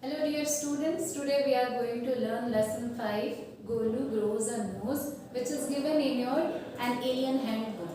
Hello dear students, today we are going to learn lesson 5 Golu Grows a Nose, which is given in your An Alien Handbook.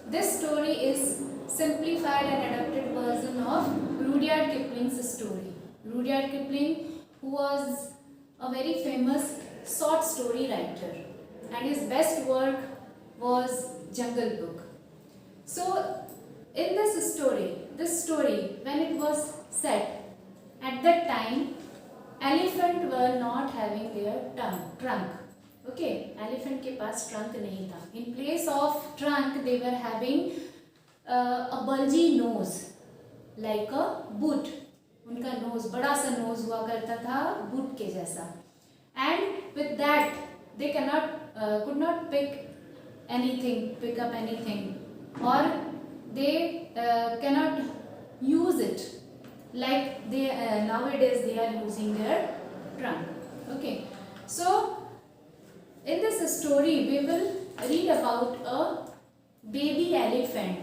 This story is simplified and adapted version of Rudyard Kipling's story. Rudyard Kipling, who was a very famous short story writer, and his best work was Jungle Book. So in this story when it was set, at that time, elephant were not having their trunk. Okay, elephant के पास trunk नहीं था. In place of trunk, they were having a bulgy nose, like a boot. उनका nose बड़ा सा nose हुआ करता था boot के जैसा. And with that, they could not pick up anything, or they cannot use it. Like they nowadays they are using their trunk. Okay, so in this story we will read about a baby elephant.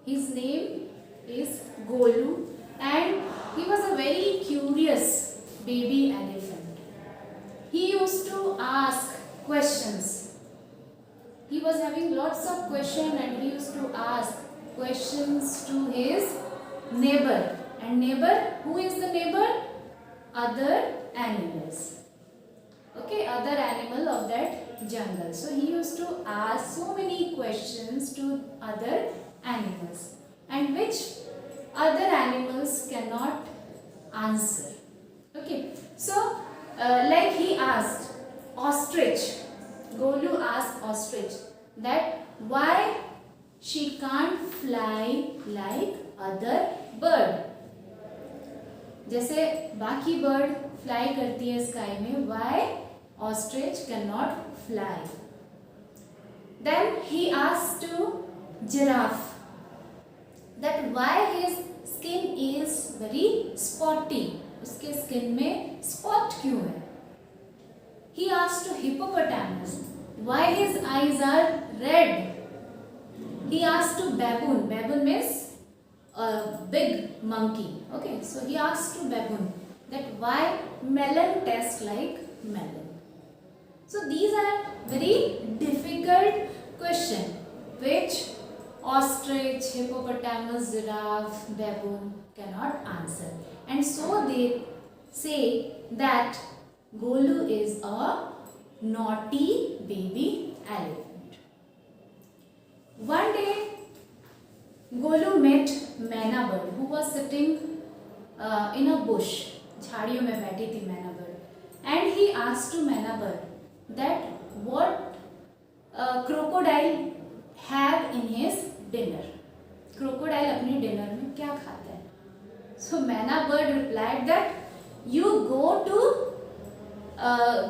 His name is Golu, and he was a very curious baby elephant. He used to ask questions. He was having lots of questions, and he used to ask questions to his neighbor. And neighbor, who is the neighbor? Other animals. Okay, other animal of that jungle. So he used to ask so many questions to other animals, and which other animals cannot answer. Okay, so like he asked ostrich. Golu asked ostrich that why she can't fly like other bird. जैसे बाकी bird fly करती है sky में, why ostrich can not fly. Then he asked to giraffe that why his skin is very spotty. उसके skin में spot क्यों है. He asked to hippopotamus why his eyes are red. He asked to baboon. Baboon means a big monkey. Okay, so he asked to baboon that why melon tastes like melon. So these are very difficult question which ostrich, hippopotamus, giraffe, baboon cannot answer, and so they say that Golu is a naughty baby elephant. One day Golu met मैना bird who was sitting in a bush. झाड़ियों में बैठी थी मैना bird. And he asked to मैना bird that what crocodile have in his dinner. Crocodile अपने dinner में क्या खाता है. So मैना bird replied that you go to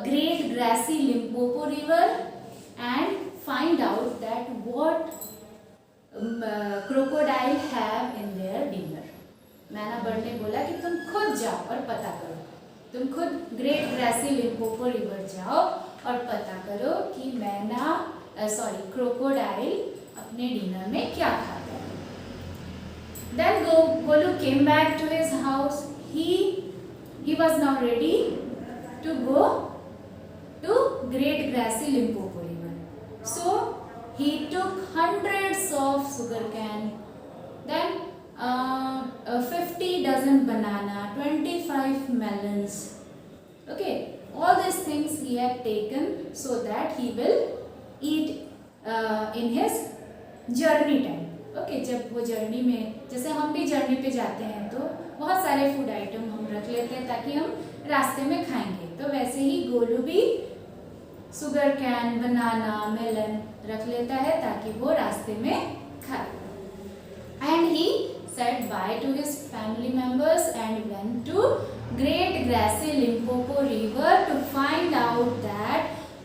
Great Grassy Limpopo River and find out that what crocodile have in their dinner. मैना bird ने बोला कि तुम खुद जाओ और पता करो. तुम खुद ग्रेट ग्रासी लिम्पोपो रिवर जाओ और पता करो कि क्रोकोडाइल अपने डिनर में क्या खाता है. Then Golu came back to his house. He was now ready to go to great grassy Limpopo river. So he took hundreds of sugar cane, then 50 dozen banana, 25 melons. Okay, all these things he had taken so that he will eat in his journey time. Okay, जब वो journey में, जैसे हम भी journey पे जाते हैं तो बहुत सारे फूड आइटम हम रख लेते हैं ताकि हम रास्ते में खाएंगे, तो वैसे ही गोलू भी सुगर कैन, बनाना, मेलन रख लेता है ताकि वो रास्ते में खाए. And he said bye to his family members and went to great grassy Limpopo river to find out that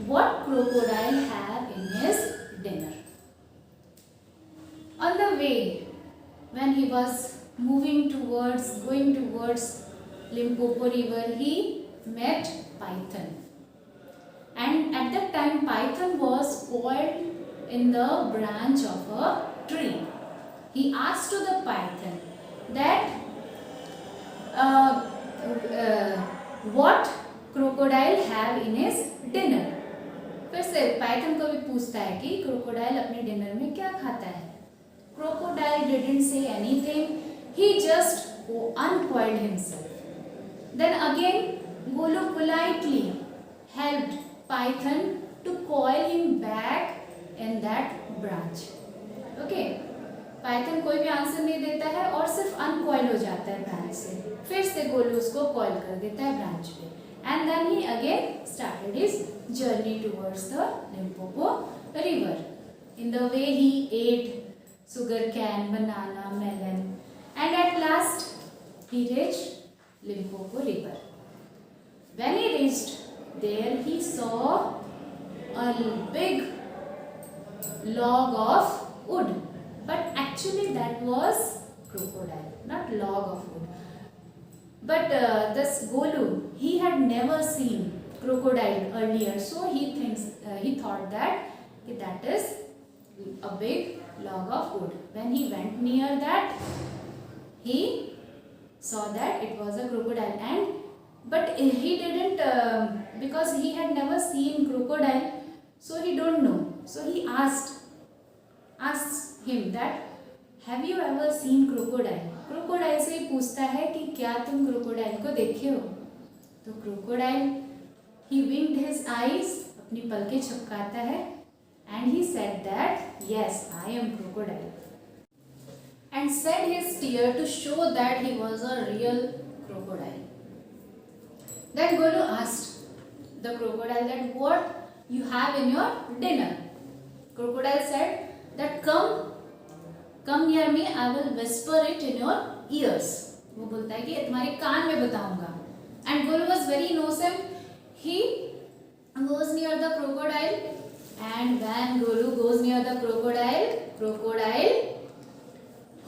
what crocodile have in his dinner. On the way when he was going towards Limpopo river, he met python. And at that time python was coiled in the branch of a tree. He asked to the python that what crocodile have in his dinner. फिर से Python को भी पूछता है कि crocodile अपने dinner में क्या खाता है. Crocodile didn't say anything. He just uncoiled himself. Then again, Golu politely helped Python to coil him back in that branch. Okay. Python कोई भी आंसर नहीं देता है और सिर्फ अनकॉइल हो जाता है ब्रांच से. फिर से गोलू उसको कॉइल कर देता है ब्रांच पे. And then he again started his journey towards the Limpopo river. In the way he ate sugarcane, banana, melon, and at last he reached Limpopo River. When he reached there, he saw a big log of wood, but actually that was crocodile, not log of wood. But this Golu, he had never seen crocodile earlier, so he thought that is a big log of wood. When he went near that, he saw that it was a crocodile, but he didn't because he had never seen crocodile, so he don't know. So he asked him that have you ever seen crocodile. crocodile से ही पूछता है कि क्या तुम crocodile को देखे हो. तो crocodile he winked his eyes, अपनी पलकें झपकाता है. And he said that, yes, I am crocodile. And shed his tear to show that he was a real crocodile. Then Golu asked the crocodile that what you have in your dinner. Crocodile said that come near me, I will whisper it in your ears. वो बोलता है कि तुम्हारे कान में बताऊंगा. And Golu was very innocent. He goes near the crocodile. And when Golu goes near the crocodile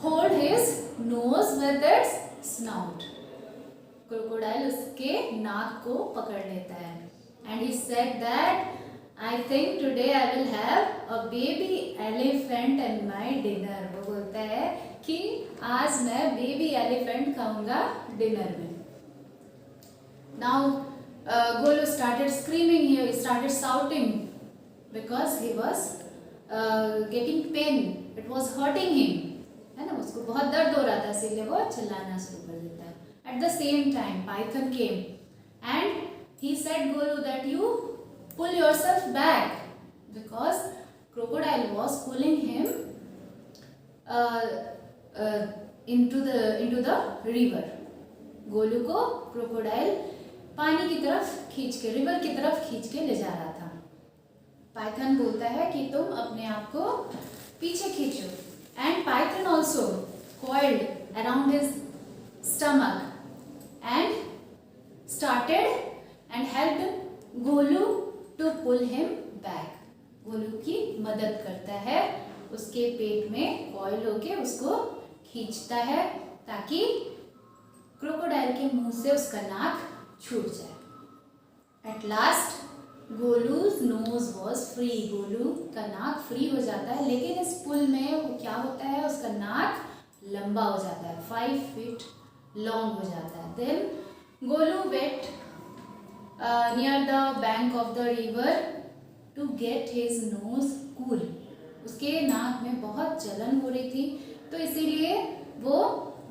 hold his nose with its snout. Crocodile उसके नाक को पकड़ लेता है. And he said that I think today I will have a baby elephant in my dinner. वो बोलता है कि आज मैं baby elephant खाऊंगा dinner में. Now Golu started screaming. He started shouting. Because he was getting pain, it was hurting him, है ना. उसको बहुत दर्द हो रहा था, इसलिए वो चिल्लाना शुरू कर देता है. At the same time, Python came and he said Golu that you pull yourself back, because crocodile was pulling him into the river. Golu को crocodile पानी की तरफ खींच के, रिवर की तरफ खींच के ले जा रहा था. पाइथन बोलता है कि तुम अपने आप को पीछे खींचो. And Python also coiled around his stomach and started and helped Golu to pull him back. Golu की मदद करता है, उसके पेट में कॉइल होके उसको खींचता है ताकि क्रोकोडाइल के मुंह से उसका नाक छूट जाए. At last Golu's knows was free. Golu का नाक फ्री हो जाता है, लेकिन इस पुल में वो क्या होता है, उसका नाक लंबा हो जाता है, 5 feet लॉन्ग हो जाता है. Then Golu wait near the bank of the river to get his nose cool. उसके नाक में बहुत जलन हो रही थी, तो इसीलिए वो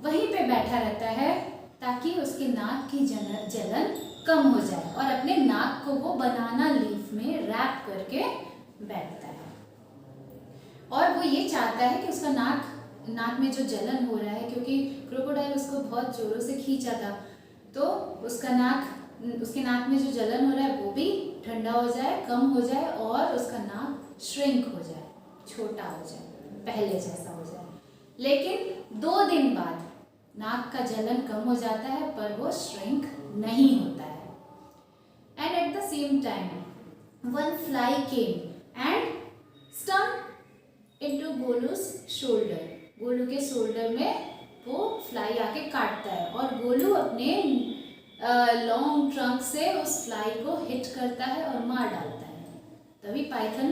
वहीं पे बैठा रहता है ताकि उसके नाक की जलन कम हो जाए, और अपने नाक को वो बनाना लीफ में रैप करके बैठता है. और वो ये चाहता है कि उसका नाक में जो जलन हो रहा है, क्योंकि क्रोकोडाइल उसको बहुत जोरों से खींचा था, तो उसके नाक में जो जलन हो रहा है वो भी ठंडा हो जाए, कम हो जाए, और उसका नाक श्रिंक हो जाए, छोटा हो जाए, पहले जैसा हो जाए. लेकिन 2 दिन बाद नाक का जलन कम हो जाता है, पर वो श्रिंक नहीं होता है. And at the same time one fly came and stuck into Golu's shoulder. गोलू के शोल्डर में वो फ्लाई आके काटता है, और गोलू अपने लॉन्ग ट्रंक से उस फ्लाई को हिट करता है और मार डालता है. तभी पाइथन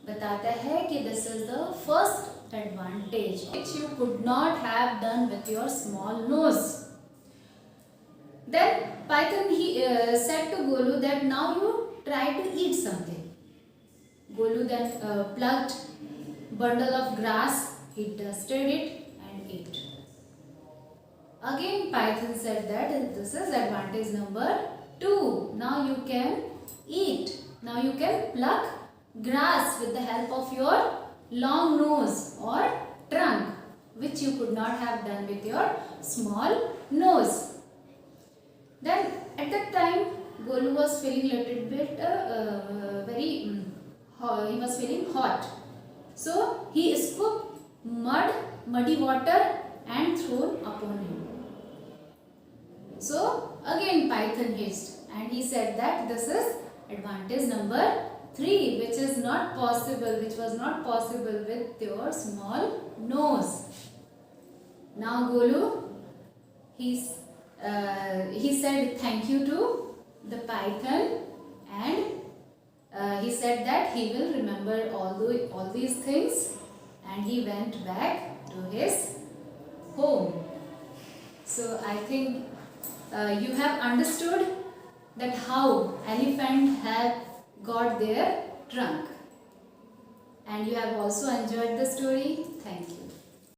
बताता है कि this is the first advantage which you could not have done with your small nose. Then Python said to Golu that now you try to eat something. Golu then plucked bundle of grass, he dusted it and ate. Again Python said that this is advantage number 2. Now you can eat. Now you can pluck grass with the help of your long nose or trunk, which you could not have done with your small nose. Then at that time Golu was feeling little bit he was feeling hot. So he scooped muddy water and thrown upon him. So again Python hissed and he said that this is advantage number 3, which was not possible with your small nose. Now Golu, he said thank you to the Python, and he said that he will remember all these things, and he went back to his home. So I think you have understood that how elephant have got their trunk, and you have also enjoyed the story. Thank you.